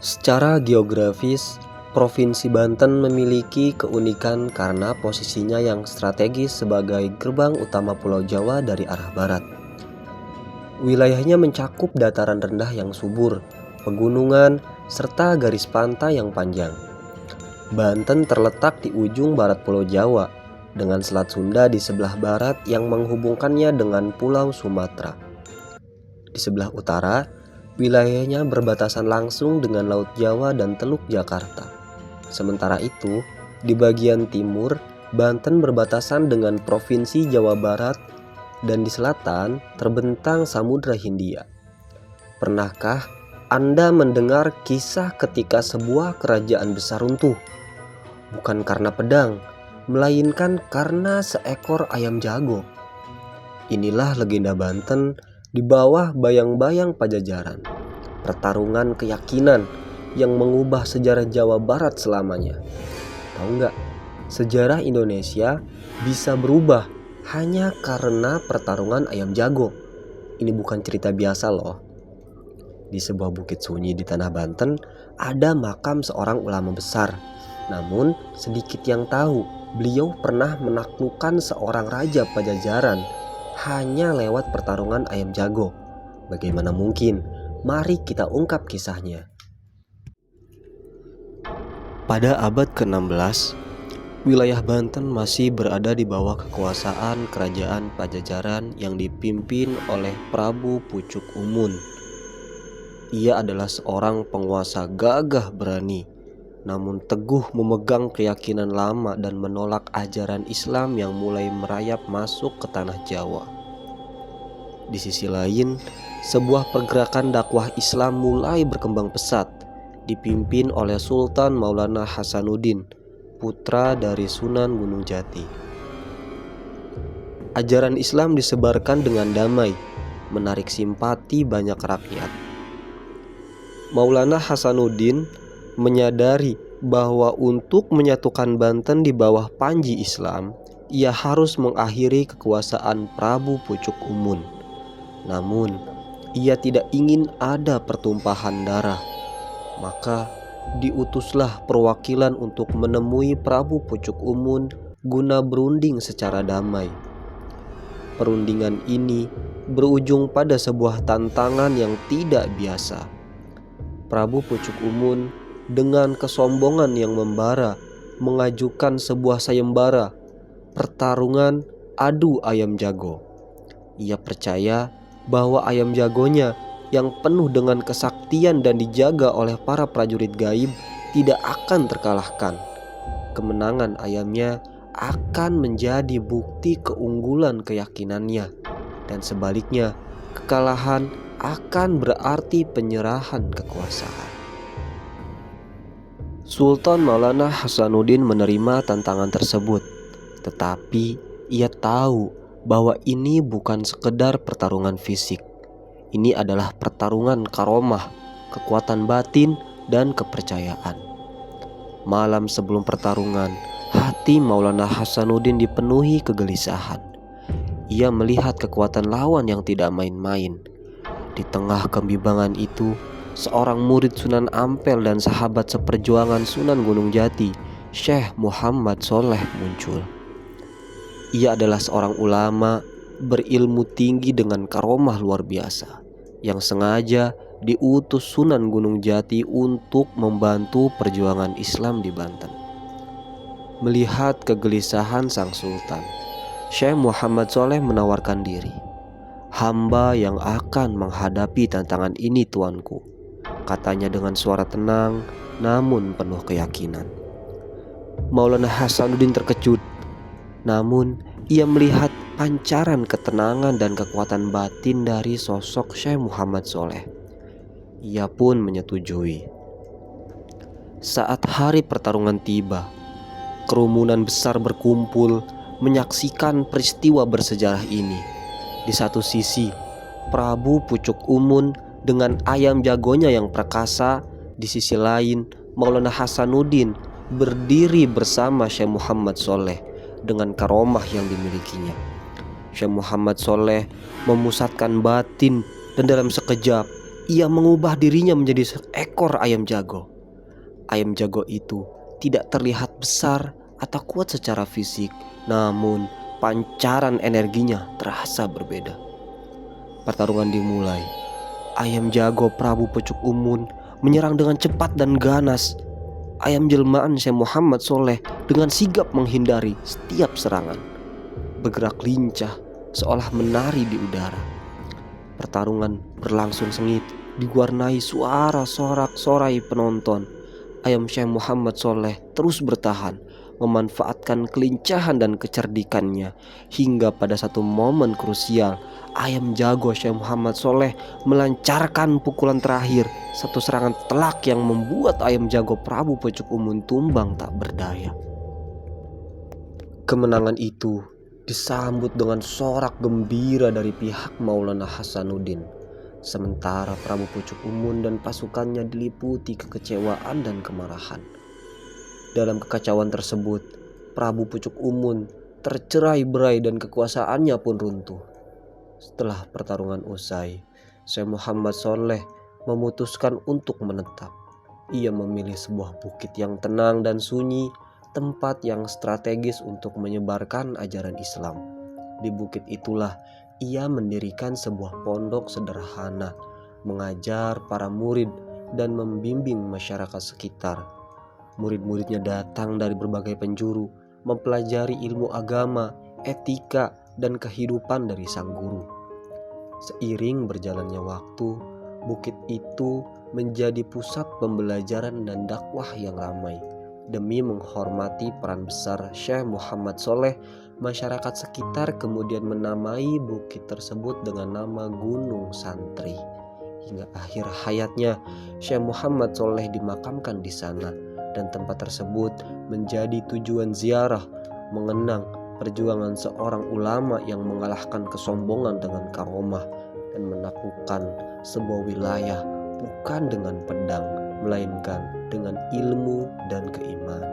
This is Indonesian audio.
Secara geografis, Provinsi Banten memiliki keunikan karena posisinya yang strategis sebagai gerbang utama Pulau Jawa dari arah barat. Wilayahnya mencakup dataran rendah yang subur, pegunungan, serta garis pantai yang panjang. Banten terletak di ujung barat Pulau Jawa, dengan Selat Sunda di sebelah barat yang menghubungkannya dengan Pulau Sumatera. Di sebelah utara, wilayahnya berbatasan langsung dengan Laut Jawa dan Teluk Jakarta. Sementara itu, di bagian timur, Banten berbatasan dengan Provinsi Jawa Barat dan di selatan terbentang Samudra Hindia. Pernahkah Anda mendengar kisah ketika sebuah kerajaan besar runtuh? Bukan karena pedang, melainkan karena seekor ayam jago. Inilah legenda Banten di bawah bayang-bayang Pajajaran. Pertarungan keyakinan yang mengubah sejarah Jawa Barat selamanya. Tahu nggak? Sejarah Indonesia bisa berubah hanya karena pertarungan ayam jago. Ini bukan cerita biasa loh. Di sebuah bukit sunyi di tanah Banten ada makam seorang ulama besar. Namun sedikit yang tahu, beliau pernah menaklukkan seorang raja Pajajaran hanya lewat pertarungan ayam jago. Bagaimana mungkin? Mari kita ungkap kisahnya. Pada abad ke-16, wilayah Banten masih berada di bawah kekuasaan kerajaan Pajajaran yang dipimpin oleh Prabu Pucuk Umun. Ia adalah seorang penguasa gagah berani, namun teguh memegang keyakinan lama dan menolak ajaran Islam yang mulai merayap masuk ke tanah Jawa. Di sisi lain, sebuah pergerakan dakwah Islam mulai berkembang pesat, dipimpin oleh Sultan Maulana Hasanuddin, putra dari Sunan Gunung Jati. Ajaran Islam disebarkan dengan damai, menarik simpati banyak rakyat. Maulana Hasanuddin menyadari bahwa untuk menyatukan Banten di bawah panji Islam, ia harus mengakhiri kekuasaan Prabu Pucuk Umun. Namun, ia tidak ingin ada pertumpahan darah. Maka diutuslah perwakilan untuk menemui Prabu Pucuk Umun guna berunding secara damai. Perundingan ini berujung pada sebuah tantangan yang tidak biasa. Prabu Pucuk Umun dengan kesombongan yang membara mengajukan sebuah sayembara, pertarungan adu ayam jago. Ia percaya bahwa ayam jagonya yang penuh dengan kesaktian dan dijaga oleh para prajurit gaib tidak akan terkalahkan. Kemenangan ayamnya akan menjadi bukti keunggulan keyakinannya, dan sebaliknya kekalahan akan berarti penyerahan kekuasaan. Sultan Maulana Hasanuddin menerima tantangan tersebut, tetapi ia tahu bahwa ini bukan sekedar pertarungan fisik. Ini adalah pertarungan karomah, kekuatan batin, dan kepercayaan. Malam sebelum pertarungan, hati Maulana Hasanuddin dipenuhi kegelisahan. Ia melihat kekuatan lawan yang tidak main-main. Di tengah kebimbangan itu, seorang murid Sunan Ampel dan sahabat seperjuangan Sunan Gunung Jati, Syekh Muhammad Sholeh muncul. Ia adalah seorang ulama berilmu tinggi dengan karomah luar biasa, yang sengaja diutus Sunan Gunung Jati untuk membantu perjuangan Islam di Banten. Melihat kegelisahan sang sultan, Syekh Muhammad Sholeh menawarkan diri. "Hamba yang akan menghadapi tantangan ini, tuanku," katanya dengan suara tenang namun penuh keyakinan. Maulana Hasanuddin terkejut, namun ia melihat pancaran ketenangan dan kekuatan batin dari sosok Syekh Muhammad Sholeh. Ia pun menyetujui. Saat hari pertarungan tiba, kerumunan besar berkumpul menyaksikan peristiwa bersejarah ini. Di satu sisi, Prabu Pucuk Umun dengan ayam jagonya yang perkasa. Di sisi lain, Maulana Hasanuddin berdiri bersama Syekh Muhammad Sholeh dengan karomah yang dimilikinya. Syekh Muhammad Sholeh memusatkan batin dan dalam sekejap ia mengubah dirinya menjadi seekor ayam jago. Ayam jago itu tidak terlihat besar atau kuat secara fisik, namun pancaran energinya terasa berbeda. Pertarungan dimulai. Ayam jago Prabu Pucuk Umun menyerang dengan cepat dan ganas. Ayam jelmaan Syekh Muhammad Soleh dengan sigap menghindari setiap serangan, bergerak lincah seolah menari di udara. Pertarungan berlangsung sengit, diwarnai suara sorak-sorai penonton. Ayam Syekh Muhammad Soleh terus bertahan, memanfaatkan kelincahan dan kecerdikannya, hingga pada satu momen krusial ayam jago Syekh Muhammad Soleh melancarkan pukulan terakhir, satu serangan telak yang membuat ayam jago Prabu Pucuk Umun tumbang tak berdaya. Kemenangan itu disambut dengan sorak gembira dari pihak Maulana Hasanuddin, sementara Prabu Pucuk Umun dan pasukannya diliputi kekecewaan dan kemarahan. Dalam kekacauan tersebut, Prabu Pucuk Umun tercerai-berai dan kekuasaannya pun runtuh. Setelah pertarungan usai, Syekh Muhammad Soleh memutuskan untuk menetap. Ia memilih sebuah bukit yang tenang dan sunyi, tempat yang strategis untuk menyebarkan ajaran Islam. Di bukit itulah ia mendirikan sebuah pondok sederhana, mengajar para murid dan membimbing masyarakat sekitar. Murid-muridnya datang dari berbagai penjuru, mempelajari ilmu agama, etika, dan kehidupan dari sang guru. Seiring berjalannya waktu, bukit itu menjadi pusat pembelajaran dan dakwah yang ramai. Demi menghormati peran besar Syekh Muhammad Soleh, masyarakat sekitar kemudian menamai bukit tersebut dengan nama Gunung Santri. Hingga akhir hayatnya, Syekh Muhammad Soleh dimakamkan di sana, dan tempat tersebut menjadi tujuan ziarah mengenang perjuangan seorang ulama yang mengalahkan kesombongan dengan karomah dan menaklukkan sebuah wilayah bukan dengan pedang, melainkan dengan ilmu dan keimanan.